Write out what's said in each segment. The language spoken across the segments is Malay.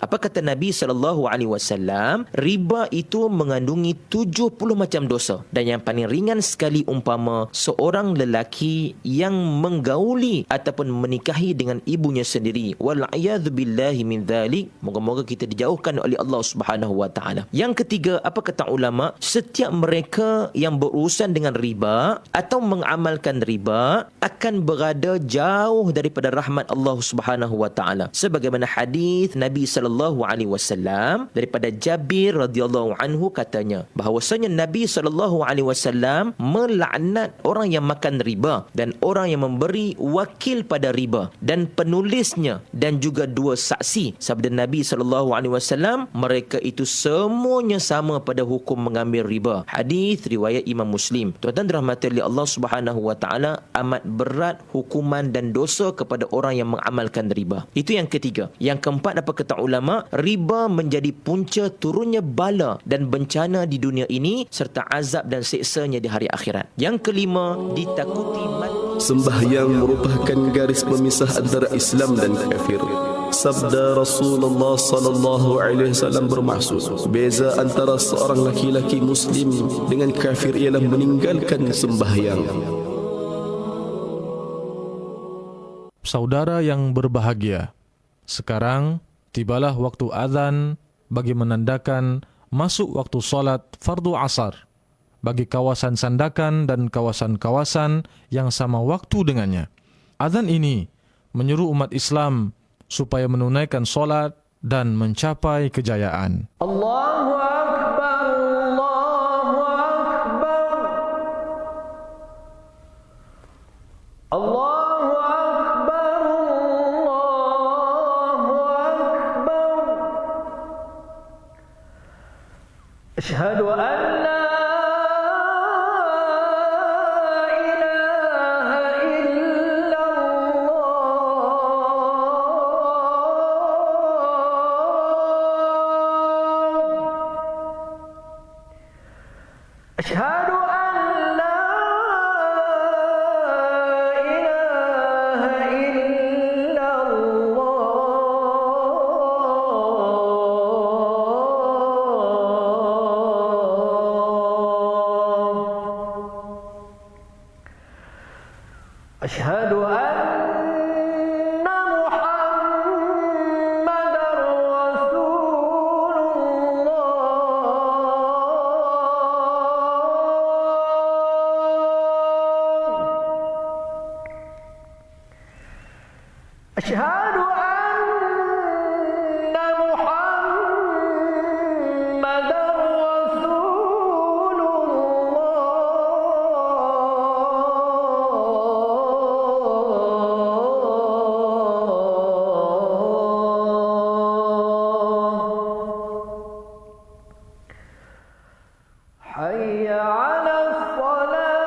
Apa kata Nabi SAW? Riba itu mengandungi 70 macam dosa. Dan yang paling ringan sekali umpama seorang lelaki yang menggauli ataupun menikahi dengan ibunya sendiri. Wal'iyadhu billahi min dhalik. Moga-moga kita dijauhkan oleh Allah Subhanahu wa taala. Yang ketiga, apa kata ulama? Setiap mereka yang berurusan dengan riba atau mengamalkan riba akan berada jauh daripada rahmat Allah Subhanahu wa taala. Sebagaimana hadis Nabi sallallahu alaihi wasallam daripada Jabir radhiyallahu anhu katanya bahawasanya Nabi sallallahu alaihi wasallam melaknat orang yang makan riba dan orang yang memberi wakil pada riba dan penulisnya dan juga dua saksi. Sabda Nabi sallallahu alaihi wasallam, mereka itu semuanya sama pada hukum mengambil riba. Hadis riwayat Imam Muslim. Tuan-tuan dirahmati oleh Allah Subhanahu wa taala, amat berat hukuman dan dosa kepada orang yang mengamalkan riba. Itu yang ketiga. Yang keempat, apa kata ulama? Riba menjadi punca turunnya bala dan bencana di dunia ini serta azab dan siksanya di hari akhirat. Yang kelima, ditakuti mati. Sembahyang merupakan garis pemisah antara Islam dan kafir. Sabda Rasulullah sallallahu alaihi wasallam bermaksud beza antara seorang laki-laki muslim dengan kafir ialah meninggalkan sembahyang. Saudara yang berbahagia, sekarang tibalah waktu azan bagi menandakan masuk waktu solat fardu asar bagi kawasan Sandakan dan kawasan-kawasan yang sama waktu dengannya. Azan ini menyeru umat Islam supaya menunaikan solat dan mencapai kejayaan. Allahu Akbar, Allahu Akbar, Allahu Akbar, Allahu Akbar. Asyhadu an la أشهد أن لا إله إلا الله أشهد أن محمدا رسول الله أشهد أن محمدا رسول الله حي على الصلاة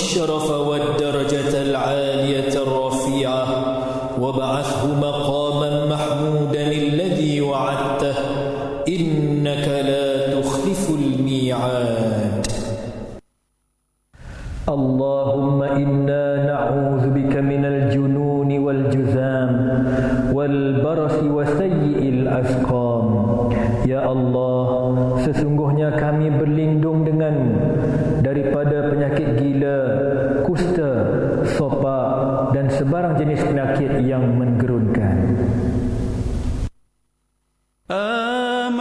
الشرف والدرجة العالية الرفيعة وابعثه مقاما محمودا الذي وعدته إنك لا تخلف الميعاد. اللهم إنا نعوذ بك من الجنون والجذام والبرص وسيء الأسقام. Ya Allah, sesungguhnya kami berlindung denganmu daripada penyakit gila, kusta, sopak dan sebarang jenis penyakit yang menggerunkan. آمنا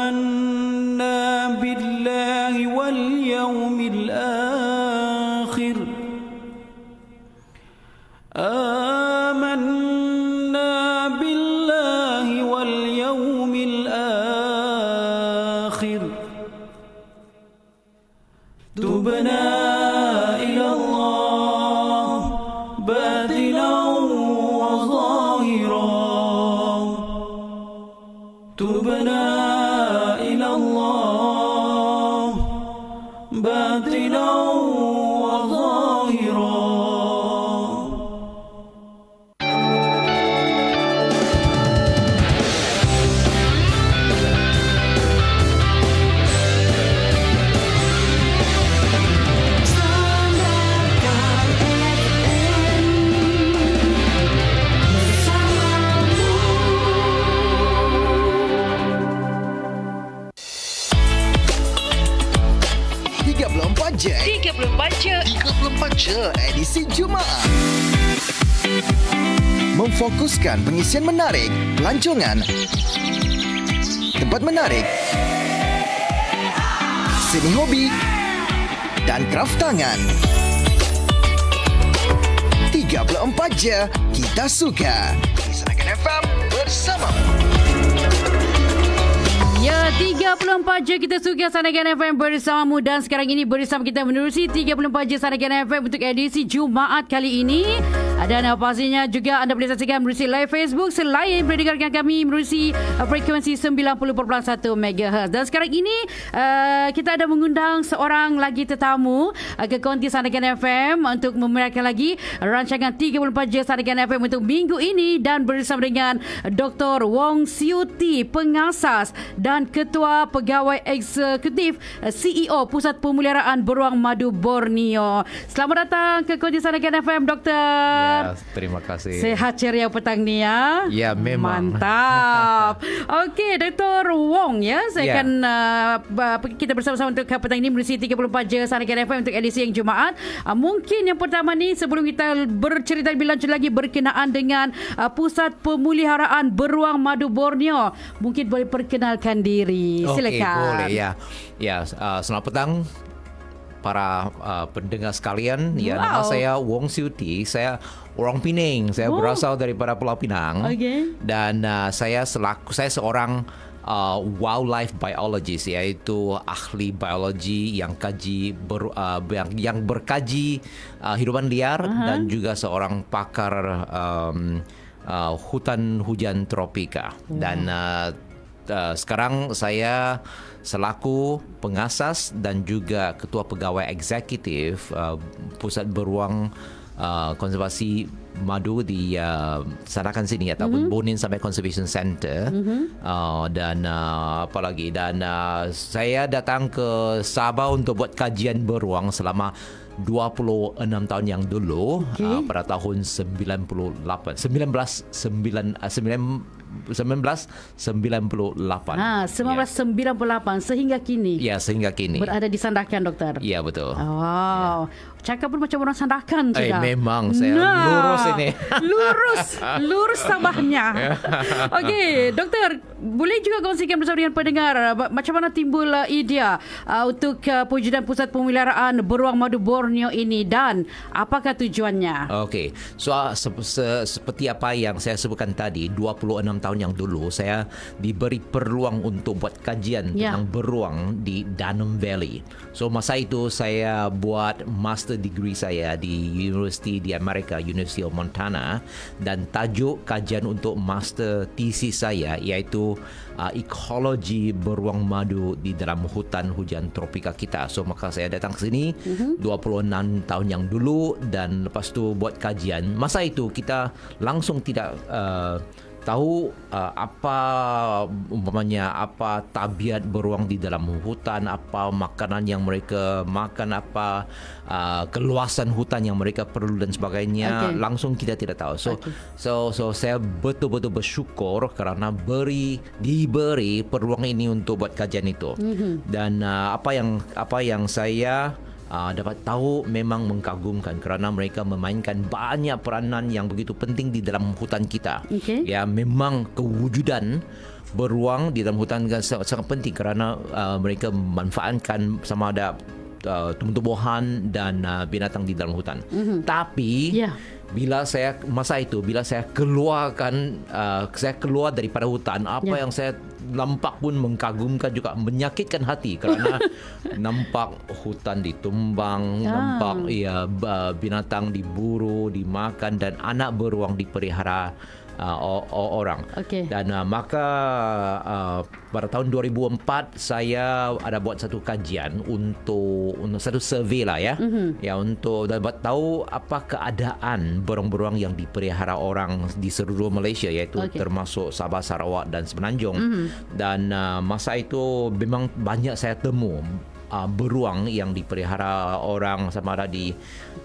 بالله واليوم الآخر آمنا بالله واليوم الآخر تبنا إلى الله باطنا وظاهرا تبنا إلى الله باطنا وظاهرا. je 34 je edisi Jumaat. Memfokuskan pengisian menarik, pelancongan, tempat menarik, seni hobi dan kraft tangan. 34 je kita suka. Kisahkan FM bersamamu. Ya, 34 je kita suka Sanagan FM bersamamu, dan sekarang ini bersama kita menerusi 34 je Sanagan FM untuk edisi Jumaat kali ini. Dan pastinya juga anda boleh saksikan menerusi live Facebook selain boleh dengarkan kami menerusi frekuensi 90.1 MHz. Dan sekarang ini kita ada mengundang seorang lagi tetamu ke konti Sanagan FM untuk memeriahkan lagi rancangan 34 je Sanagan FM untuk minggu ini, dan bersama dengan Dr. Wong Siew Tee, pengasas dan Ketua Pegawai Eksekutif CEO Pusat Pemeliharaan Beruang Madu Borneo. Selamat datang ke konti Sanagan FM, Doktor. Ya, terima kasih. Sehat ceria petang ni ya. Ya, memang. Mantap. Okey, Dr. Wong ya. Saya akan kita bersama-sama untuk petang ini menerusi 34 je Sanagan FM untuk edisi yang Jumaat. Mungkin yang pertama ni sebelum kita bercerita lebih lanjut lagi berkenaan dengan Pusat Pemeliharaan Beruang Madu Borneo, mungkin boleh perkenalkan diri. Silakan. Okey, boleh ya. Ya, selamat petang para pendengar sekalian. Ya, nama saya Wong Siew Tee. Saya orang Penang. Saya berasal daripada Pulau Pinang. Okay. Dan saya seorang wildlife biologist, iaitu ahli biologi yang yang berkaji hidupan liar, dan juga seorang pakar hutan hujan tropika. Dan sekarang saya selaku pengasas dan juga ketua pegawai eksekutif Pusat Beruang Konservasi Madu di Sanakan sini, ataupun Bonin Sampai Conservation Center. Dan apa lagi, dan saya datang ke Sabah untuk buat kajian beruang selama 26 tahun yang dulu, pada tahun 1998. 1998 sehingga kini. Ya, sehingga kini. Berada di Sandakan, Doktor. Ya, betul. Wow. Cakap pun macam orang Sandakan sudah. Memang saya lurus ini. Lurus Sabahnya. Okey, Doktor, boleh juga kongsikan bersama dengan pendengar macam mana timbul idea untuk pewujudan Pusat Pemeliharaan Beruang Madu Borneo ini, dan apakah tujuannya? Okey. So seperti apa yang saya sebutkan tadi, 26 tahun yang dulu saya diberi peluang untuk buat kajian tentang beruang di Danum Valley. So masa itu saya buat master master degree saya di University di Amerika, University of Montana, dan tajuk kajian untuk master thesis saya iaitu ekologi beruang madu di dalam hutan hujan tropika kita. So maka saya datang ke sini 26 tahun yang dulu, dan lepas tu buat kajian. Masa itu kita langsung tidak tahu apa umpamanya apa tabiat beruang di dalam hutan, apa makanan yang mereka makan, apa keluasan hutan yang mereka perlu dan sebagainya. Langsung kita tidak tahu. So saya betul-betul bersyukur kerana diberi peluang ini untuk buat kajian itu. Dan apa yang saya dapat tahu memang mengagumkan kerana mereka memainkan banyak peranan yang begitu penting di dalam hutan kita. Ya, memang kewujudan beruang di dalam hutan sangat penting kerana mereka memanfaatkan sama ada tumbuh-tumbuhan dan binatang di dalam hutan. Tapi bila saya keluar daripada hutan, apa yang saya nampak pun mengagumkan juga menyakitkan hati kerana nampak hutan ditumbang, nampak binatang diburu, dimakan, dan anak beruang dipelihara orang. Dan maka pada tahun 2004 saya ada buat satu kajian untuk satu survey lah ya, untuk dapat tahu apa keadaan beruang-beruang yang dipelihara orang di seluruh Malaysia, iaitu termasuk Sabah, Sarawak dan Semenanjung. Dan masa itu memang banyak saya temu beruang yang dipelihara orang, sama ada di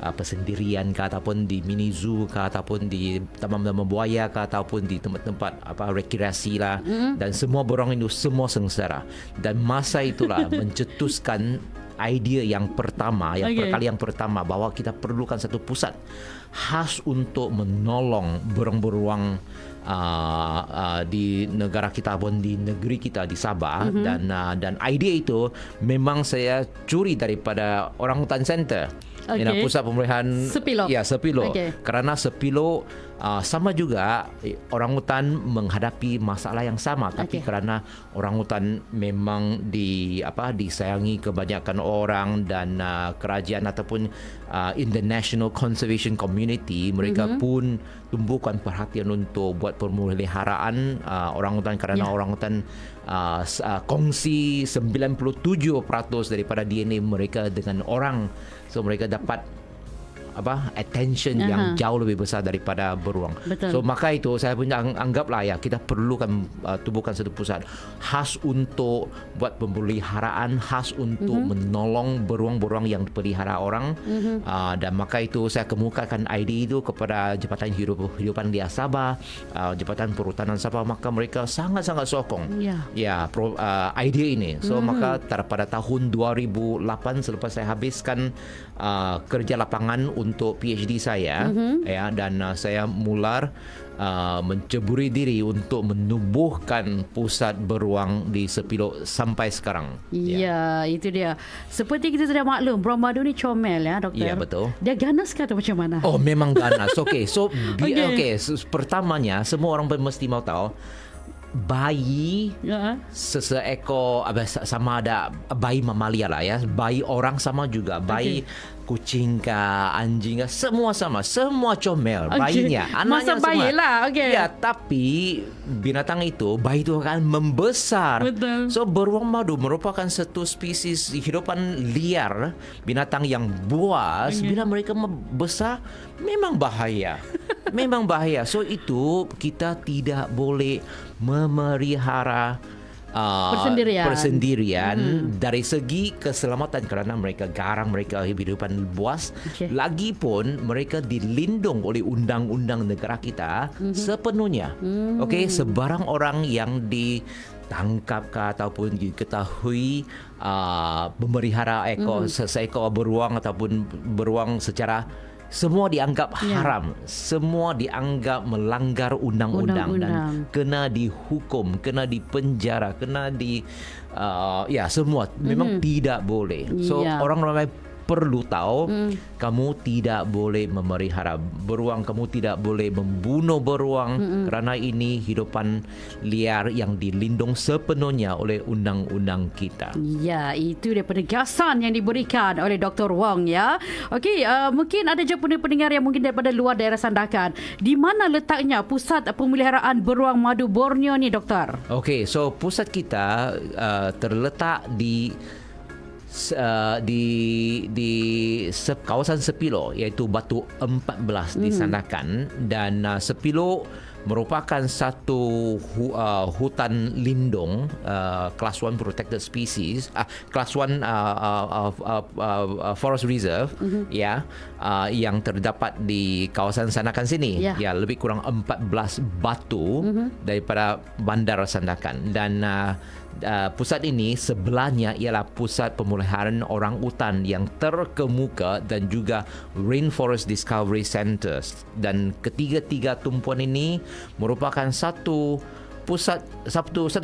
persendirian ke, ataupun di mini zoo ke, ataupun di taman-taman buaya ke, ataupun di tempat-tempat rekreasi lah. Dan semua beruang itu semua sengsara. Dan masa itulah mencetuskan idea yang pertama, perkali yang pertama, bahawa kita perlukan satu pusat khas untuk menolong beruang-beruang di negara kita pun, di negeri kita di Sabah. Dan idea itu memang saya curi daripada Orangutan Center, pusat pemeliharaan Sepilo. Sepilo. Kerana Sepilo sama juga orangutan menghadapi masalah yang sama, tapi kerana orangutan memang disayangi kebanyakan orang, dan kerajaan ataupun international conservation community mereka pun tumbuhkan perhatian untuk buat pemeliharaan orangutan, kerana orangutan kongsi 97% daripada DNA mereka dengan orang. So mereka dapat attention yang jauh lebih besar daripada beruang. So maka itu saya punya anggaplah kita perlukan tubuhkan satu pusat khas untuk buat pemeliharaan, khas untuk menolong beruang-beruang yang dipelihara orang. Dan maka itu saya kemukakan idea itu kepada Jabatan Hidupan Liar Sabah, Jabatan Perhutanan Sabah. Maka mereka sangat-sangat sokong idea ini. So maka pada tahun 2008, selepas saya habiskan kerja lapangan untuk PhD saya, dan saya mula menceburi diri untuk menubuhkan pusat beruang di Sepilo sampai sekarang. Ya, itu dia. Seperti kita sudah maklum, beruang madu ni comel ya, doktor. Ya, betul. Dia ganas ke atau macam mana? Oh, memang ganas. Pertamanya semua orang mesti mau tahu bayi seseekor sama ada bayi mamalia lah ya, bayi orang sama juga, bayi kucing ke, anjing ke, semua sama, semua comel bayinya, anaknya masa bayi semua. lah, Ya, tapi binatang itu, bayi itu akan membesar. Betul. So beruang madu merupakan satu spesies hidupan liar, binatang yang buas. Bila mereka besar, memang bahaya. Memang bahaya. So itu kita tidak boleh memelihara persendirian dari segi keselamatan, kerana mereka garang, mereka hidupan buas. Lagipun mereka dilindung oleh undang-undang negara kita sepenuhnya. Sebarang orang yang ditangkap ke ataupun diketahui memelihara seekor beruang ataupun beruang secara, semua dianggap haram, semua dianggap melanggar undang-undang dan kena dihukum, kena dipenjara, kena semua memang tidak boleh. So orang ramai perlu tahu, kamu tidak boleh memelihara beruang, kamu tidak boleh membunuh beruang, kerana ini hidupan liar yang dilindung sepenuhnya oleh undang-undang kita. Ya, itu dia penegasan yang diberikan oleh Dr. Wong ya. Okey, mungkin ada je pendengar yang mungkin daripada luar daerah Sandakan. Di mana letaknya pusat pemeliharaan beruang madu Borneo ni, Doktor? Okey, so pusat kita terletak di kawasan Sepilo, iaitu Batu 14 di Sandakan, dan Sepilo merupakan satu hutan lindung Class 1 Protected Species, Class 1 Forest Reserve, yang terdapat di kawasan Sandakan sini. Ya, lebih kurang 14 batu daripada bandar Sandakan, dan pusat ini sebelahnya ialah pusat pemeliharaan orang utan yang terkemuka dan juga Rainforest Discovery Centres, dan ketiga-tiga tumpuan ini merupakan satu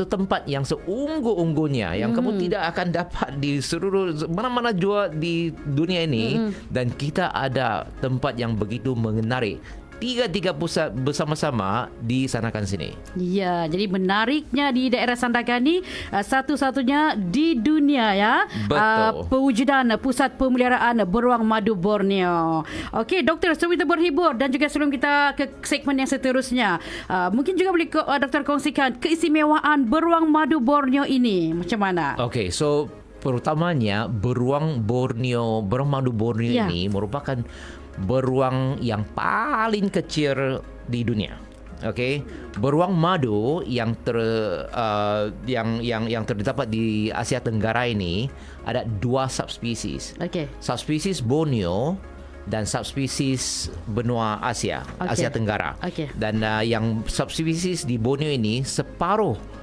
tempat yang seungguh-ungguhnya yang kamu tidak akan dapat di seluruh mana-mana jua di dunia ini, dan kita ada tempat yang begitu menarik. Tiga pusat bersama-sama di Sandakan sini. Ya, jadi menariknya di daerah Sandakan ni satu-satunya di dunia ya. Betul. Pewujudan pusat pemeliharaan beruang madu Borneo. Okey, Doktor, sebelum kita berhibur dan juga sebelum kita ke segmen yang seterusnya, mungkin juga boleh Doktor kongsikan keistimewaan beruang madu Borneo ini macam mana? Okey, so terutamanya beruang madu Borneo ini merupakan beruang yang paling kecil di dunia. Okey, beruang madu yang terdapat di Asia Tenggara ini ada 2 subspesies. Okey. Subspesies Borneo dan subspesies benua Asia Tenggara. Dan yang subspesies di Borneo ini separuh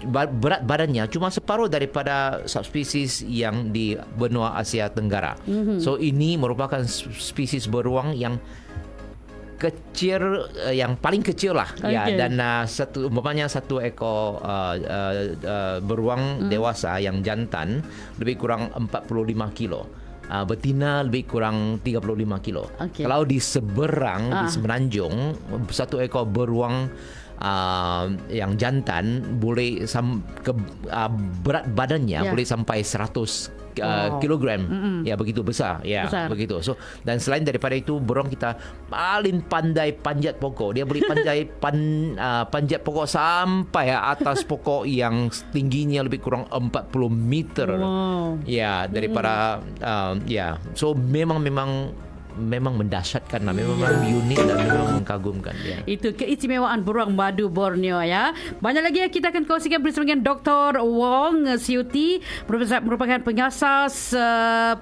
berat badannya cuma separuh daripada subspesies yang di benua Asia Tenggara. So ini merupakan spesies beruang yang kecil, yang paling kecil lah. Ya, dan umpamanya satu ekor beruang dewasa yang jantan lebih kurang 45 kilo. Betina lebih kurang 35 kilo. Kalau di seberang di Semenanjung, satu ekor beruang yang jantan boleh berat badannya boleh sampai 100 kilogram. Ya, begitu besar. Ya, begitu. So, dan selain daripada itu, beruang kita paling pandai panjat pokok. Dia boleh pandai panjat pokok sampai atas pokok yang tingginya lebih kurang 40 meter. Ya, daripada so memang mendahsyatkan lah, memang unik dan memang mengagumkan. Itu keistimewaan beruang madu Borneo ya. Banyak lagi yang kita akan kongsikan bersama dengan Dr. Wong Siuti, merupakan pengasas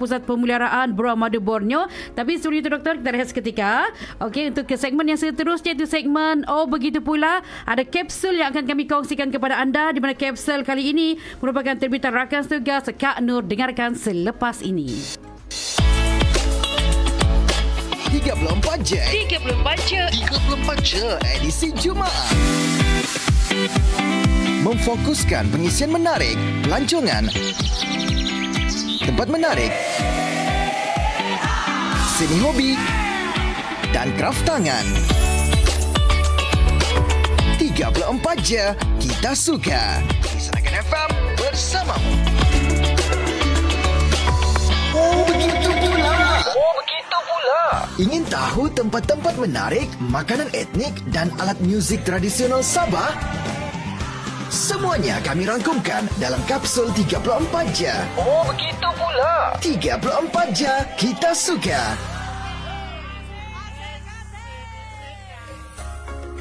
pusat pemeliharaan beruang madu Borneo. Tapi sebelum itu, Doktor, kita rehat seketika. Okey, untuk ke segmen yang seterusnya, itu segmen begitu pula ada kapsul yang akan kami kongsikan kepada anda, di mana kapsul kali ini merupakan terbitan rakan tugas Kak Nur. Dengarkan selepas ini. 34 je edisi Jumaat. Memfokuskan pengisian menarik, pelancongan, tempat menarik, seni hobi dan kraft tangan. 34 je kita suka. Di Sandakan FM bersamamu. Begitu pula. Ingin tahu tempat-tempat menarik, makanan etnik dan alat muzik tradisional Sabah? Semuanya kami rangkumkan dalam kapsul 34 je. Begitu pula. 34 je kita suka.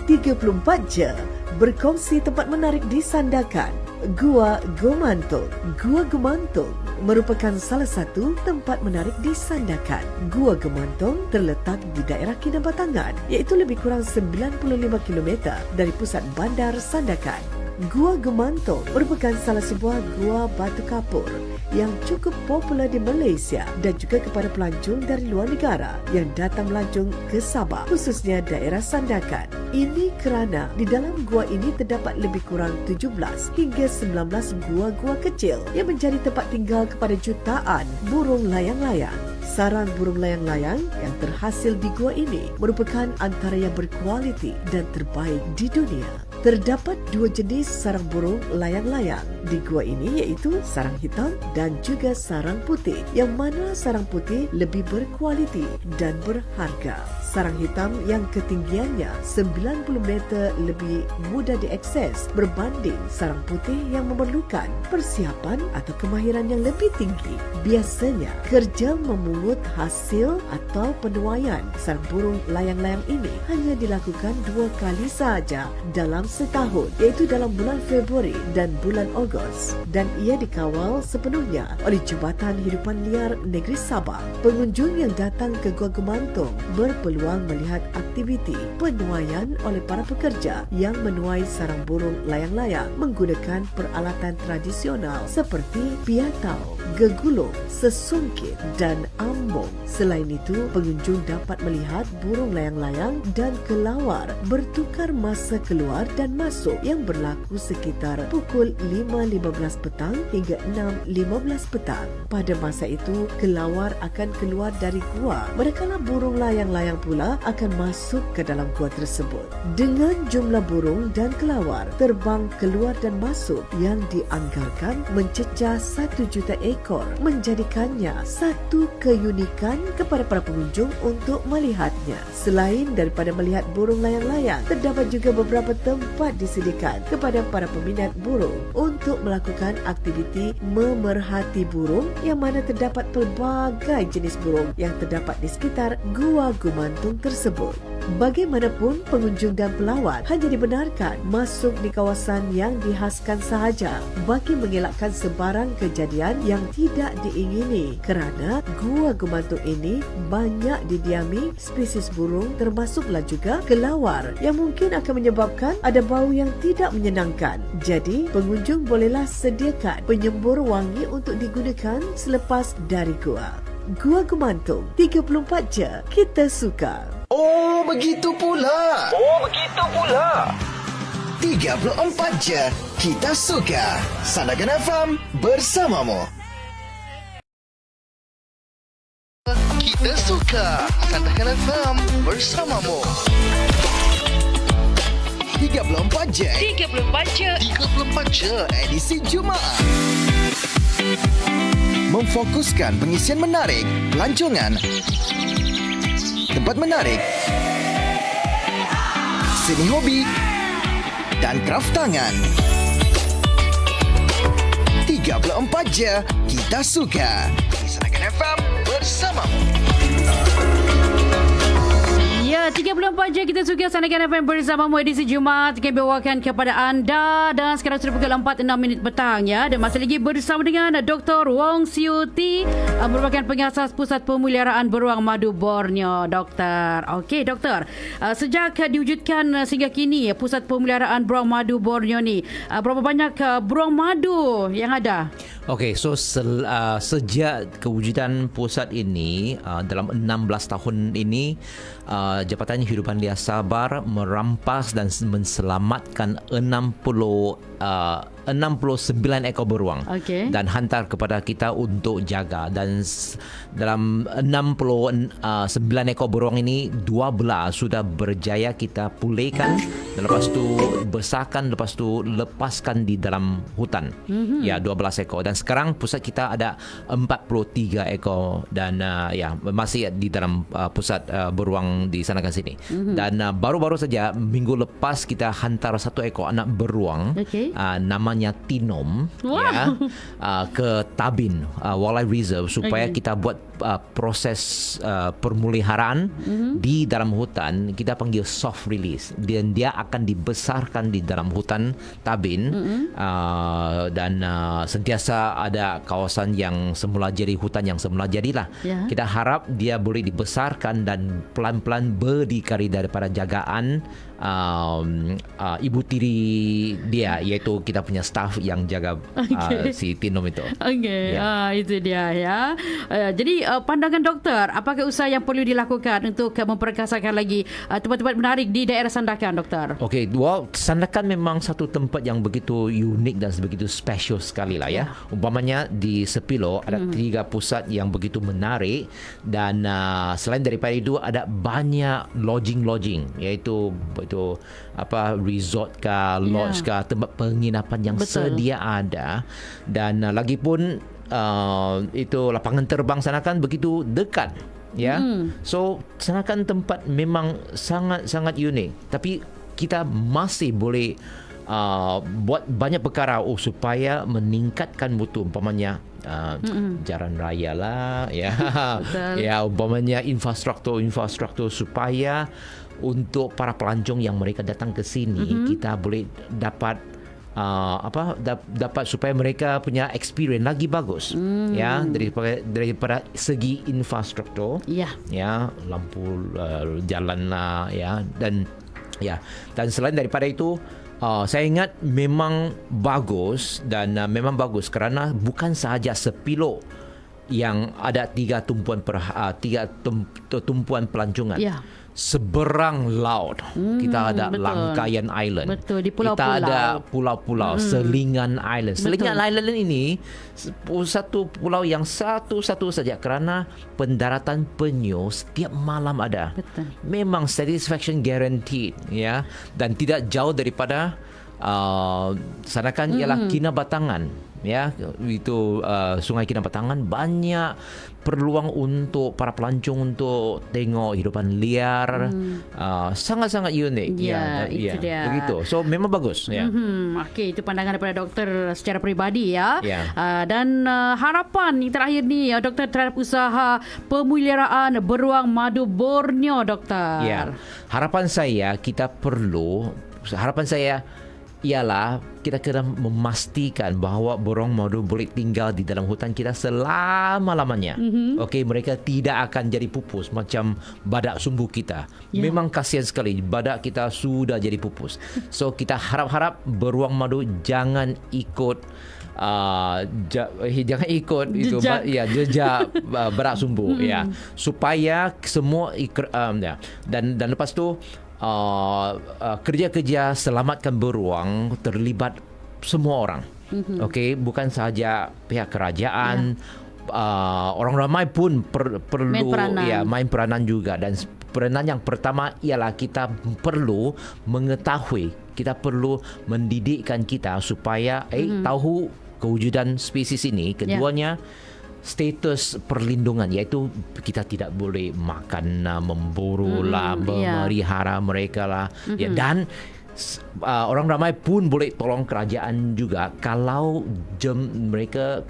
34 je berkongsi tempat menarik di Sandakan. Gua Gomantung. Gua Gomantung merupakan salah satu tempat menarik di Sandakan. Gua Gomantung terletak di daerah Kinabatangan, iaitu lebih kurang 95 km dari pusat bandar Sandakan. Gua Gemantung merupakan salah sebuah gua batu kapur yang cukup popular di Malaysia dan juga kepada pelancong dari luar negara yang datang melancong ke Sabah, khususnya daerah Sandakan. Ini kerana di dalam gua ini terdapat lebih kurang 17 hingga 19 gua-gua kecil yang menjadi tempat tinggal kepada jutaan burung layang-layang. Sarang burung layang-layang yang terhasil di gua ini merupakan antara yang berkualiti dan terbaik di dunia. Terdapat dua jenis sarang burung layang-layang di gua ini, iaitu sarang hitam dan juga sarang putih, yang mana sarang putih lebih berkualiti dan berharga. Sarang hitam yang ketinggiannya 90 meter lebih mudah diakses berbanding sarang putih yang memerlukan persiapan atau kemahiran yang lebih tinggi. Biasanya, kerja memungut hasil atau penuaian sarang burung layang-layang ini hanya dilakukan 2 kali sahaja dalam setahun, iaitu dalam bulan Februari dan bulan Ogos, dan ia dikawal sepenuhnya oleh Jabatan Hidupan Liar Negeri Sabah. Pengunjung yang datang ke Gua Gemantung berpeluang melihat aktiviti penuaian oleh para pekerja yang menuai sarang burung layang-layang menggunakan peralatan tradisional seperti piatau, gegulung, sesungkit dan ambong. Selain itu, pengunjung dapat melihat burung layang-layang dan kelawar bertukar masa keluar dan masuk yang berlaku sekitar pukul 5.15 petang hingga 6.15 petang. Pada masa itu, kelawar akan keluar dari gua, manakala burung layang-layang pula akan masuk ke dalam gua tersebut. Dengan jumlah burung dan kelawar terbang keluar dan masuk yang dianggarkan mencecah 1 juta ekor, menjadikannya satu keunikan kepada para pengunjung untuk melihatnya. Selain daripada melihat burung layang-layang, terdapat juga beberapa tempat disediakan kepada para peminat burung untuk melakukan aktiviti memerhati burung, yang mana terdapat pelbagai jenis burung yang terdapat di sekitar Gua Gemantung tersebut. Bagaimanapun, pengunjung dan pelawat hanya dibenarkan masuk di kawasan yang dihaskan sahaja bagi mengelakkan sebarang kejadian yang tidak diingini, kerana Gua Gemantung ini banyak didiami spesies burung, termasuklah juga kelawar yang mungkin akan menyebabkan ada bau yang tidak menyenangkan. Jadi, pengunjung bolehlah sediakan penyembur wangi untuk digunakan selepas dari gua. Gua Gemantung, 34 je kita suka. Oh, begitu pula. 34 je kita suka. Sandakan FM bersamamu. Kita suka Sandakan FM bersamamu. 34 je edisi Jumaat. Memfokuskan pengisian menarik, pelancongan, tempat menarik, seni hobi dan kraf tangan. 34 je kita suka. Sandakan FM bersamamu. Ya, 34 je kita suka Sandakan FM bersamamu edisi Jumaat kami bawakan kepada anda, dan sekarang sudah pukul 4.06 petang ya, dan masih lagi bersama dengan Dr. Wong Siew Tee, merupakan pengasas Pusat Pemeliharaan Beruang Madu Borneo. Doktor, okey doktor, sejak diwujudkan sehingga kini Pusat Pemeliharaan Beruang Madu Borneo ni, berapa banyak beruang madu yang ada? Okey, so sejak kewujudan pusat ini dalam 16 tahun ini, Jabatan Hidupan Liar Sabah merampas dan menselamatkan 69 ekor beruang, dan hantar kepada kita untuk jaga. Dan dalam 69 ekor beruang ini, 12 sudah berjaya kita pulihkan, dan lepas tu besarkan, lepas tu lepaskan di dalam hutan. Ya, 12 ekor. Dan sekarang pusat kita ada 43 ekor, dan ya masih di dalam pusat beruang di Sandakan sini. Dan baru-baru saja minggu lepas kita hantar 1 ekor anak beruang, namanya Tinom, ya, ke Tabin Wildlife Reserve supaya kita buat proses permuliharaan di dalam hutan, kita panggil soft release, dan dia akan dibesarkan di dalam hutan Tabin. Dan sentiasa ada kawasan yang semula jadi hutan yang semula jadilah. Kita harap dia boleh dibesarkan dan pelan-pelan berdikari daripada jagaan ibu tiri dia, iaitu kita punya staff yang jaga si Tinom itu. Okey, itu dia ya. Jadi pandangan doktor, apakah usaha yang perlu dilakukan untuk memperkasakan lagi tempat-tempat menarik di daerah Sandakan, doktor? Okey, Sandakan memang satu tempat yang begitu unik dan begitu special sekali lah ya. Umpamanya di Sepilo ada 3 pusat yang begitu menarik, dan selain daripada itu ada banyak lodging, iaitu resort kah, lodge kah, tempat penginapan yang sedia ada, dan lagipun itu lapangan terbang Sandakan begitu dekat ya. So Sandakan tempat memang sangat unik, tapi kita masih boleh buat banyak perkara supaya meningkatkan mutu, umpamanya jalan raya lah ya. Ya, umpamanya infrastruktur supaya untuk para pelancong yang mereka datang ke sini, kita boleh dapat dapat supaya mereka punya experience lagi bagus ya, daripada segi infrastruktur ya, lampu jalan lah ya, dan selain daripada itu saya ingat memang bagus, dan memang bagus kerana bukan sahaja Sepilo yang ada 3 tumpuan pelancongan. Seberang laut kita ada Langkayan Island. Di pulau-pulau. Kita ada pulau-pulau, Selingan Island. Selingan Island ini satu pulau yang satu-satu saja kerana pendaratan penyu setiap malam ada. Memang satisfaction guaranteed ya, dan tidak jauh daripada Sandakan ialah Kinabatangan ya, itu Sungai Kinabatangan. Banyak peluang untuk para pelancong untuk tengok hidupan liar, sangat-sangat unik itu dia. Begitu. So memang bagus ya. Okey, itu pandangan daripada doktor secara peribadi ya. Dan harapan yang terakhir ni doktor terhadap usaha pemeliharaan beruang madu Borneo, doktor. Harapan saya ialah kita kena memastikan bahawa beruang madu boleh tinggal di dalam hutan kita selama-lamanya. Okey, mereka tidak akan jadi pupus macam badak sumbu kita. Memang kasihan sekali, badak kita sudah jadi pupus. So kita harap-harap beruang madu jangan ikut jejak badak sumbu ya, supaya semua dan lepas tu kerja-kerja selamatkan beruang terlibat semua orang. Okey, bukan sahaja pihak kerajaan, orang ramai pun perlu main peranan juga. Dan peranan yang pertama ialah kita perlu mengetahui, kita perlu mendidikkan kita supaya tahu kewujudan spesies ini. Keduanya status perlindungan, iaitu kita tidak boleh makan, memburu lah, memelihara mereka lah dan orang ramai pun boleh tolong kerajaan juga kalau mereka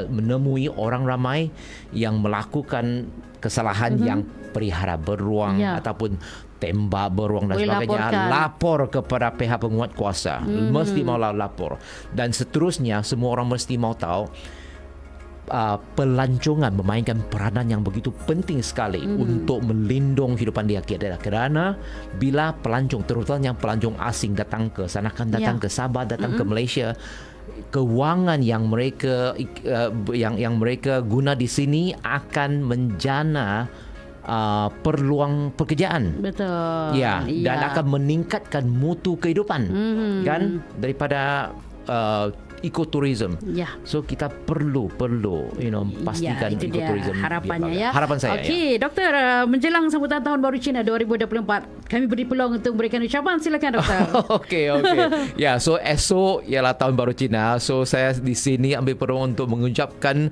menemui orang ramai yang melakukan kesalahan yang pelihara beruang ataupun tembak beruang dan sebagainya, lapor kepada pihak penguat kuasa. Mesti mau lapor, dan seterusnya semua orang mesti mau tahu pelancongan memainkan peranan yang begitu penting sekali untuk melindung kehidupan dia. Kerana bila pelancong, terutama yang pelancong asing datang ke Sandakan, datang ke Sabah, datang ke Malaysia, kewangan yang mereka guna di sini akan menjana peluang pekerjaan. Betul. Dan akan meningkatkan mutu kehidupan kan daripada ekoturism. So kita perlu pastikan ekoturism. Harapannya Harapan saya. Okey, doktor, menjelang sambutan tahun baru Cina 2024, kami beri peluang untuk memberikan ucapan. Silakan, doktor. Okey. So esok ialah tahun baru Cina. So saya di sini ambil peluang untuk mengucapkan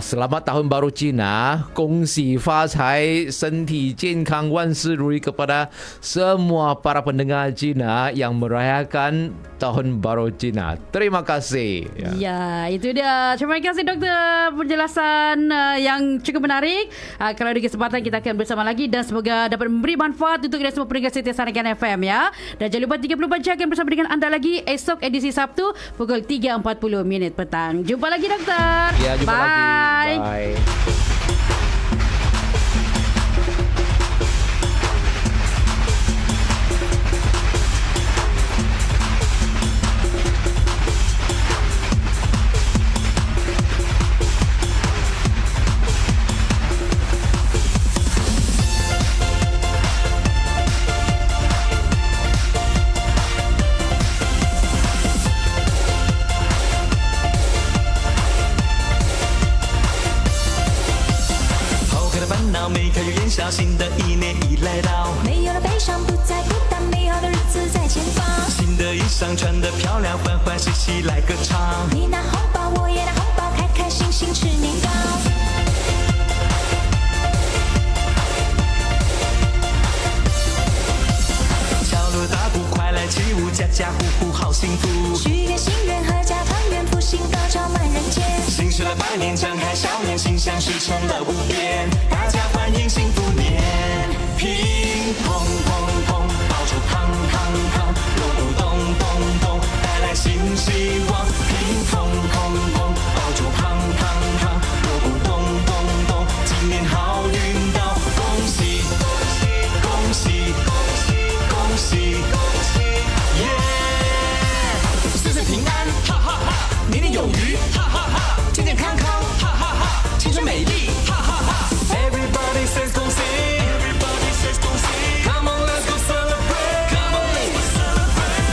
selamat tahun baru Cina, kongsi fa cai, senti jiankang, wansi rui kepada semua para pendengar Cina yang merayakan tahun baru Cina. Terima kasih kasih. Ya, itu dia. Terima kasih doktor penjelasan yang cukup menarik. Kalau ada kesempatan kita akan bersama lagi dan semoga dapat memberi manfaat untuk kita semua pendengar setia Sanagan FM ya. Dan jangan lupa 34 jam akan bersama dengan anda lagi esok edisi Sabtu pukul 3.40 petang. Jumpa lagi doktor. Ya, jumpa lagi. Bye.新的一年已来到，没有了悲伤，不再孤单，美好的日子在前方。新的衣裳穿得漂亮，欢欢喜喜来歌唱。你拿红包，我也拿红包，开开心心吃年糕。敲锣打鼓，快来起舞，家家户户好幸福。许愿心愿，阖家团圆，福星高照满人间。新时来百年，张开笑脸，心想事成了无边。大家欢迎幸福年，乒乓乓乓，爆竹砰砰砰，锣鼓咚咚咚，带来新希望。乒乓乓乓，爆竹砰砰砰，锣鼓咚咚咚，今年好运到，恭喜恭喜恭喜恭喜恭喜恭喜，耶！岁岁平安，哈哈哈！年年有余，哈哈哈！健健康康，哈哈哈！青春美丽，哈哈哈 ！Everybody says 恭喜 ，Everybody says 恭喜 ，Come on let's go celebrate， Come on let's go celebrate。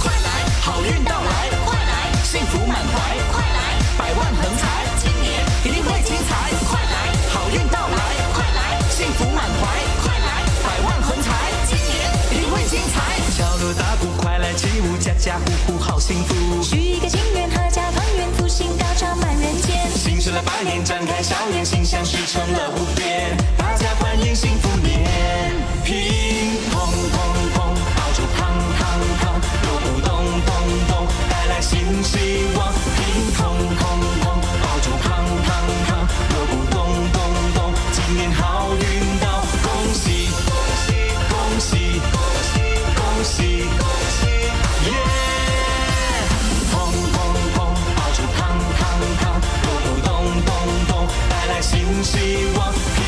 快来，好运到来，快来，幸福满怀，快来，百万横财，今年一定会精彩，快来，好运到来，快来，幸福满怀，快来，百万横财，今年一定会精彩。敲锣打鼓，快来起舞，家家户户好幸福。许一个心愿，阖家团圆，福星高照满人间。新时来百年，张开笑脸，心想事成了无边。大家欢迎幸福年，乒乓乓乓，爆竹砰砰砰，锣鼓咚咚咚，带来新希望。乒乓乓乓，爆竹砰砰砰，锣鼓咚咚咚，今年好运到，恭喜恭喜恭喜恭喜恭喜恭喜，耶！砰砰砰，爆竹砰砰砰，锣鼓咚咚咚，带来新希望。